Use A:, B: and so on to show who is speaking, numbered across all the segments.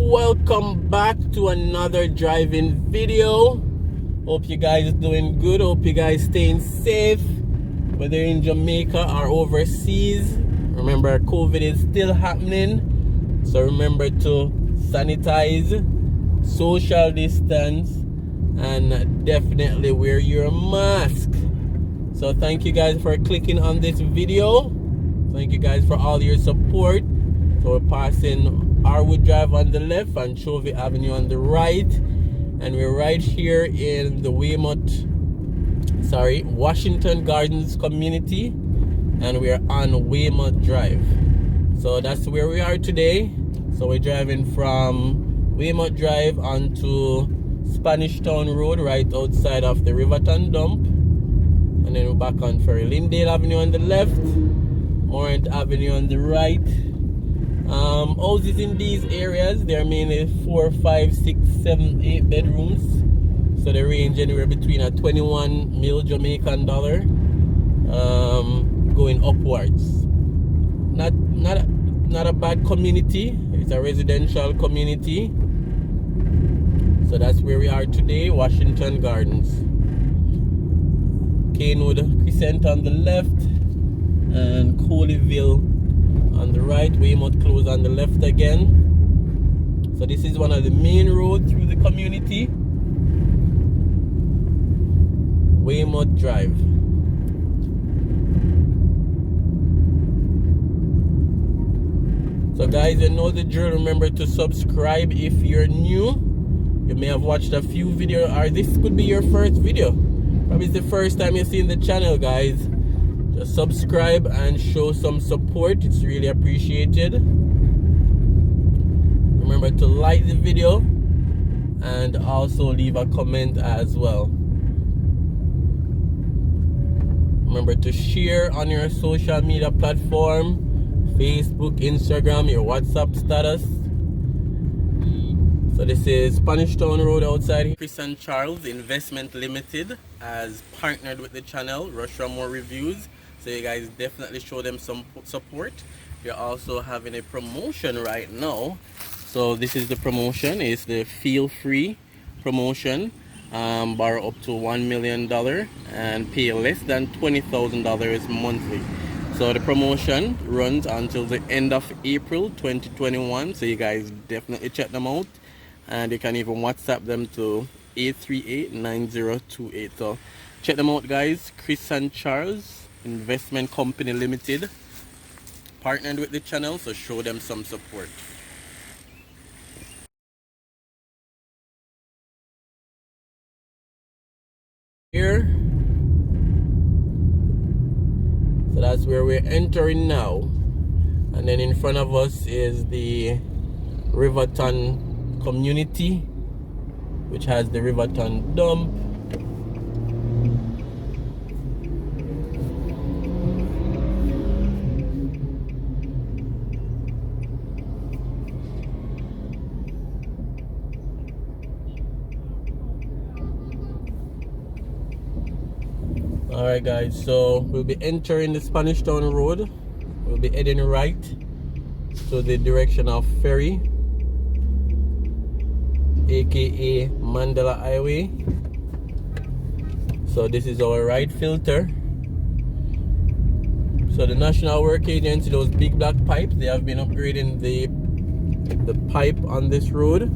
A: welcome back to another driving video. Hope you guys doing good. Hope you guys staying safe, whether in Jamaica or overseas. Remember, COVID is still happening, so remember to sanitize, social distance, and definitely wear your mask. So thank you guys for clicking on this video. Thank you guys for all your support. So we're passing Arwood Drive on the left and Chovy Avenue on the right, and we're right here in the Washington Gardens community, and we're on Weymouth Drive. So that's where we are today. So we're driving from Weymouth Drive onto Spanish Town Road right outside of the Riverton dump, and then we're back on Ferry Lindale Avenue on the left, Morant Avenue on the right. Houses in these areas, they're mainly 4, 5, 6, 7, 8 bedrooms, so they range anywhere between a 21 mil Jamaican dollar going upwards. Not a bad community. It's a residential community. So that's where we are today, Washington Gardens. Canewood Crescent on the left and Coleyville on the right. Weymouth Close on the left again. So this is one of the main roads through the community, Weymouth Drive. So guys, you know the drill. Remember to subscribe if you're new. You may have watched a few videos, or this could be your first video. Probably it's the first time you're seeing the channel, guys. Just subscribe and show some support. It's really appreciated. Remember to like the video and also leave a comment as well. Remember to share on your social media platform, Facebook, Instagram, your WhatsApp status. So this is Spanish Town Road outside here. Kris and Charles Investment Limited has partnered with the channel Raymore Reviews. So you guys definitely show them some support. We're also having a promotion right now. So this is the promotion. It's the feel free promotion. Borrow up to $1 million and pay less than $20,000 monthly. So the promotion runs until the end of April 2021. So you guys definitely check them out. And you can even WhatsApp them to 838-9028. So check them out, guys. Kris and Charles Investment Company Limited partnered with the channel, so show them some support. Here, so that's where we're entering now, and then in front of us is the Riverton community, which has the Riverton dump. Alright guys, so we'll be entering the Spanish Town Road. We'll be heading right to the direction of Ferry, aka Mandela Highway. So this is our right filter. So the National Work Agency, those big black pipes, they have been upgrading the pipe on this road.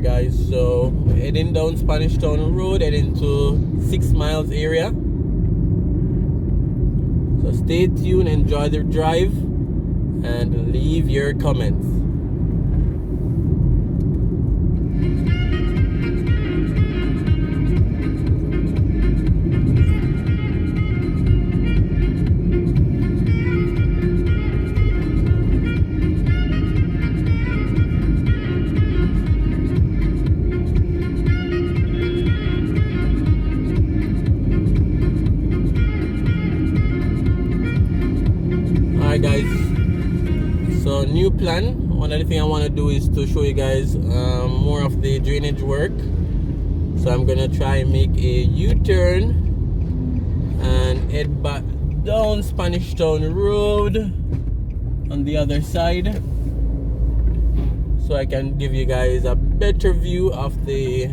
A: Guys, so we're heading down Spanish Town Road, heading to 6 Miles area. So stay tuned, enjoy the drive, and leave your comments. Alright guys, so new plan one of the things I want to do is to show you guys more of the drainage work. So I'm gonna try and make a U-turn and head back down Spanish Town Road on the other side, so I can give you guys a better view of the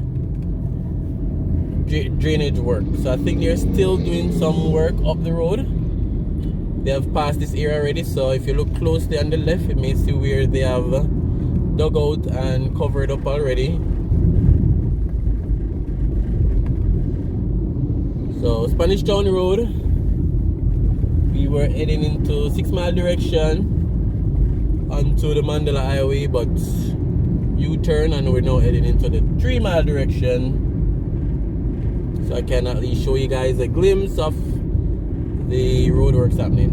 A: drainage work. So I think they're still doing some work up the road. They have passed this area already, so if you look closely on the left, you may see where they have dug out and covered up already. So Spanish Town Road, we were heading into 6 Mile direction onto the Mandela Highway, but U-turn, and we're now heading into the 3 Mile direction. So I can at least show you guys a glimpse of the roadworks happening.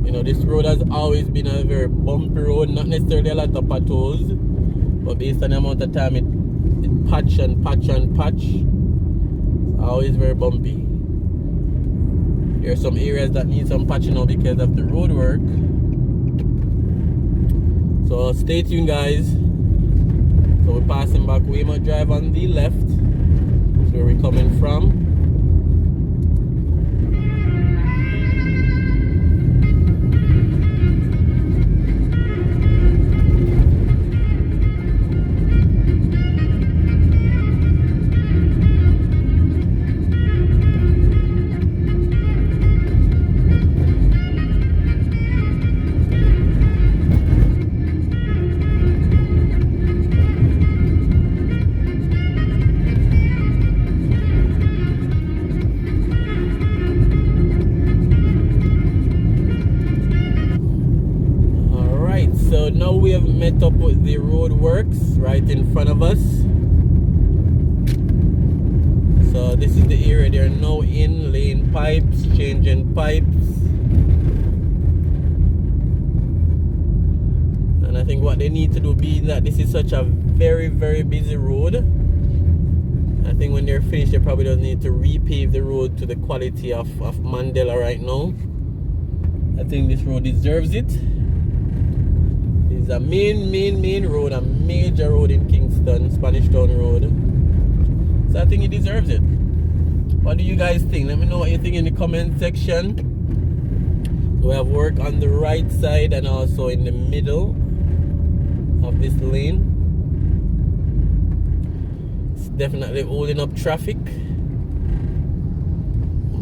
A: You know, this road has always been a very bumpy road, not necessarily a lot of potholes, but based on the amount of time it patch and patch and patch, it's always very bumpy. There are some areas that need some patching up because of the road work. So stay tuned, guys. So we're passing back Weymouth Drive on the left. That's where we're coming from. So now we have met up with the road works right in front of us. So this is the area they are now in, laying pipes, changing pipes. And I think what they need to do, being that this is such a very, very busy road, I think when they're finished, they probably don't need to repave the road to the quality of Mandela right now. I think this road deserves it. It's a main road, a major road in Kingston, Spanish Town Road. So I think it deserves it. What do you guys think? Let me know what you think in the comment section. We have work on the right side and also in the middle of this lane. It's definitely holding up traffic.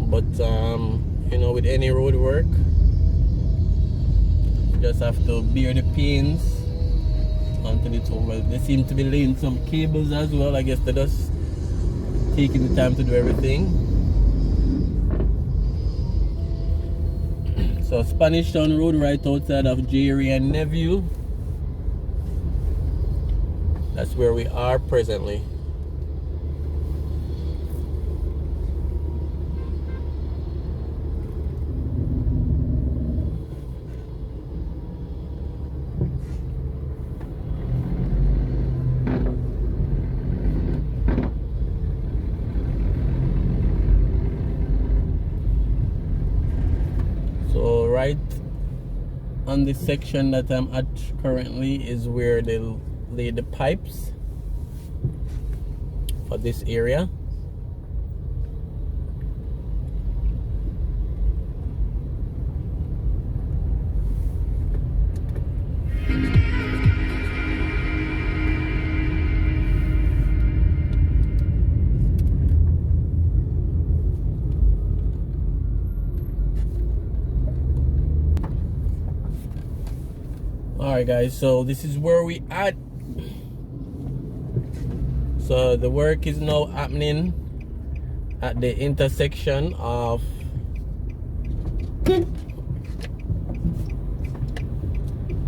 A: But you know, with any road work, just have to bear the pains until it's over. They seem to be laying some cables as well. I guess they're just taking the time to do everything. So Spanish Town Road right outside of Jerry and Nephew. That's where we are presently. So right on the section that I'm at currently is where they lay the pipes for this area. Alright guys, so this is where we at. So the work is now happening at the intersection of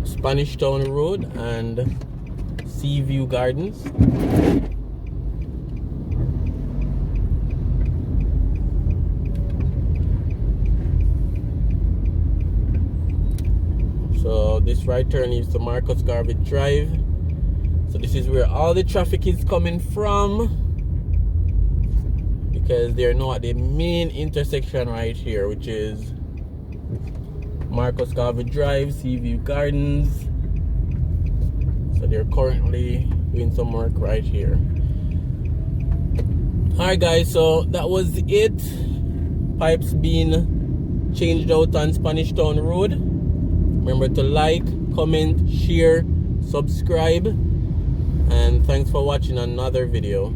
A: Spanish Town Road and Seaview Gardens. So this right turn is to Marcus Garvey Drive. So this is where all the traffic is coming from, because they're now at the main intersection right here, which is Marcus Garvey Drive, Seaview Gardens. So they're currently doing some work right here. Alright guys, so that was it. Pipes being changed out on Spanish Town Road. Remember to like, comment, share, subscribe, and thanks for watching another video.